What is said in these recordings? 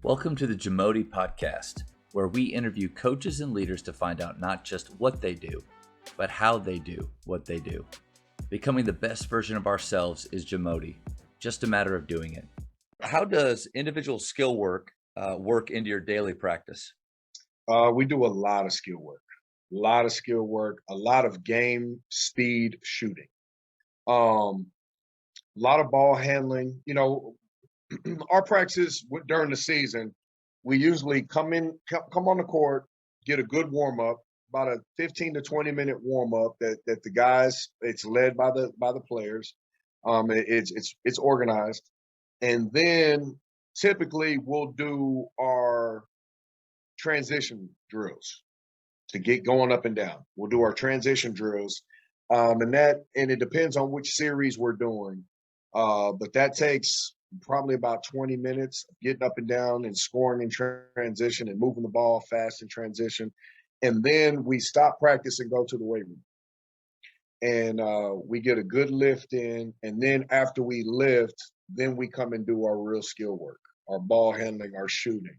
Welcome to the JAMODI podcast, where we interview coaches and leaders to find out not just what they do, but how they do what they do. Becoming the best version of ourselves is JAMODI, just a matter of doing it. How does individual skill work work into your daily practice? We do a lot of skill work, a lot of game speed shooting, a lot of ball handling. Our practice during the season, we usually come on the court, get a good warm up, about a 15 to 20-minute warm up that the guys. It's led by the players. It's organized, and then typically we'll do our transition drills to get going up and down. We'll do our transition drills, and it depends on which series we're doing. But that takes probably about 20 minutes of getting up and down and scoring in transition and moving the ball fast in transition. And then we stop practice and go to the weight room. And we get a good lift in. And then after we lift, then we come and do our real skill work, our ball handling, our shooting.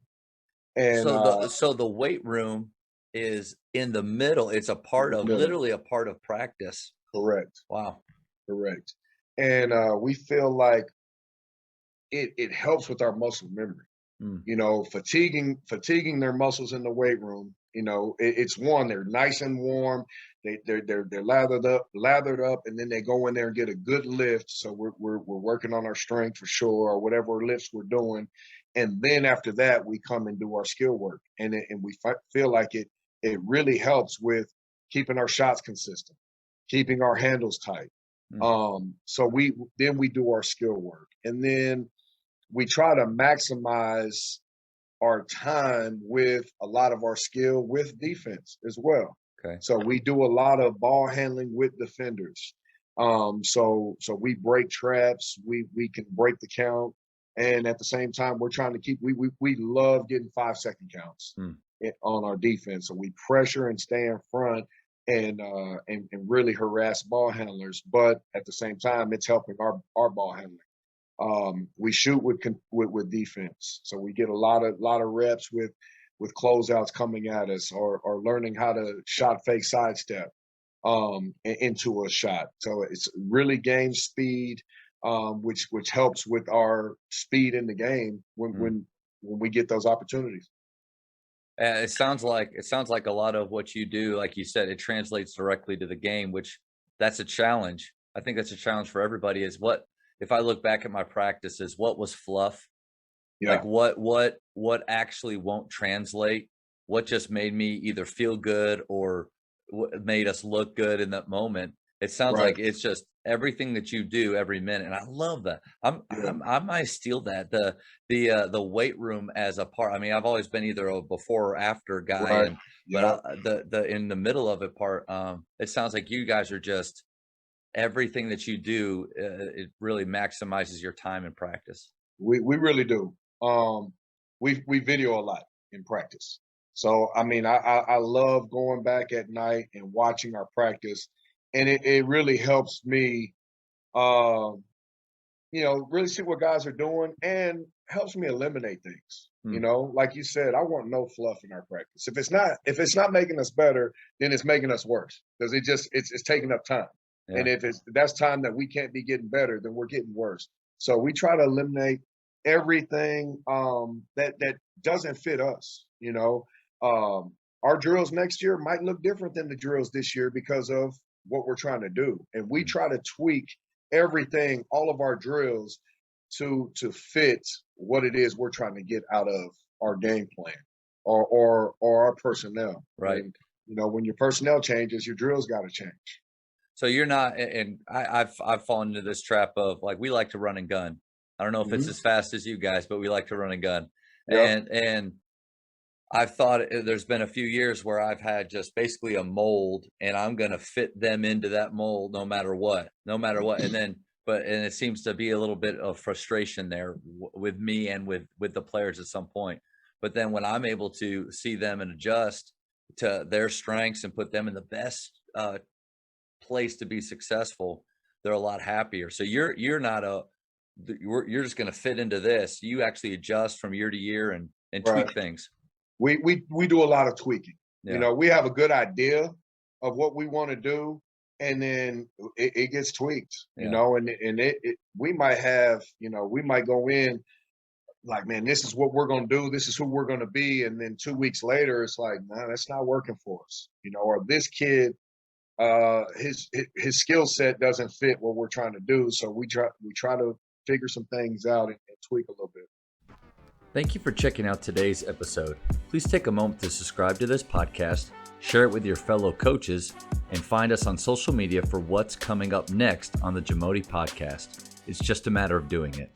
And So the weight room is in the middle. It's a part of, literally a part of practice. Correct. Wow. Correct. And we feel like it helps with our muscle memory. Fatiguing their muscles in the weight room. It's one, they're nice and warm. They're lathered up, and then they go in there and get a good lift. So we're working on our strength for sure, or whatever lifts we're doing. And then after that, we come and do our skill work, and we feel like it really helps with keeping our shots consistent, keeping our handles tight. So we do our skill work, and then we try to maximize our time with a lot of our skill with defense as well. Okay. So we do a lot of ball handling with defenders. So we break traps, we can break the count, and at the same time we're trying to keep we love getting 5-second counts on our defense. So we pressure and stay in front and really harass ball handlers, but at the same time it's helping our ball handling. We shoot with defense, so we get a lot of reps with closeouts coming at us, or learning how to shot fake sidestep into a shot. So it's really game speed, which helps with our speed in the game when we get those opportunities. It sounds like a lot of what you do, like you said, it translates directly to the game, which that's a challenge. I think that's a challenge for everybody. Is what if I look back at my practices, what was fluff? Yeah. Like what actually won't translate? What just made me either feel good or made us look good in that moment? It sounds Right. like it's just everything that you do every minute, and I love that. I might steal that, the weight room as a part. I mean, I've always been either a before or after guy, Right. and Yeah. the in the middle of it part, it sounds like you guys are just everything that you do, it really maximizes your time in practice. We really do. We video a lot in practice. So I mean, I love going back at night and watching our practice, and it really helps me, um, really see what guys are doing, and helps me eliminate things. Like you said, I want no fluff in our practice. If it's not making us better, then it's making us worse, because it's taking up time. Yeah. And if that's time that we can't be getting better, then we're getting worse. So we try to eliminate everything that doesn't fit us. Our drills next year might look different than the drills this year because of what we're trying to do, and we try to tweak everything, all of our drills, to fit what it is we're trying to get out of our game plan, or our personnel. Right. And, when your personnel changes, your drills got to change. So you're not, and I've fallen into this trap of, like, we like to run and gun. I don't know if it's as fast as you guys, but we like to run and gun. Yep. And I've thought there's been a few years where I've had just basically a mold, and I'm going to fit them into that mold no matter what, And then, and it seems to be a little bit of frustration there with me and with the players at some point. But then when I'm able to see them and adjust to their strengths and put them in the best place to be successful, they're a lot happier. So you're not you're just going to fit into this. You actually adjust from year to year and Right. tweak things. We do a lot of tweaking. Yeah. You know, we have a good idea of what we want to do, and then it gets tweaked. You Yeah. know, and we might have, you know, we might go in like, man, this is what we're going to do. This is who we're going to be. And then 2 weeks later, it's like, nah, that's not working for us. You know, or this kid, his skill set doesn't fit what we're trying to do. So we try to figure some things out and tweak a little bit. Thank you for checking out today's episode. Please take a moment to subscribe to this podcast, share it with your fellow coaches, and find us on social media for what's coming up next on the JAMODI podcast. It's just a matter of doing it.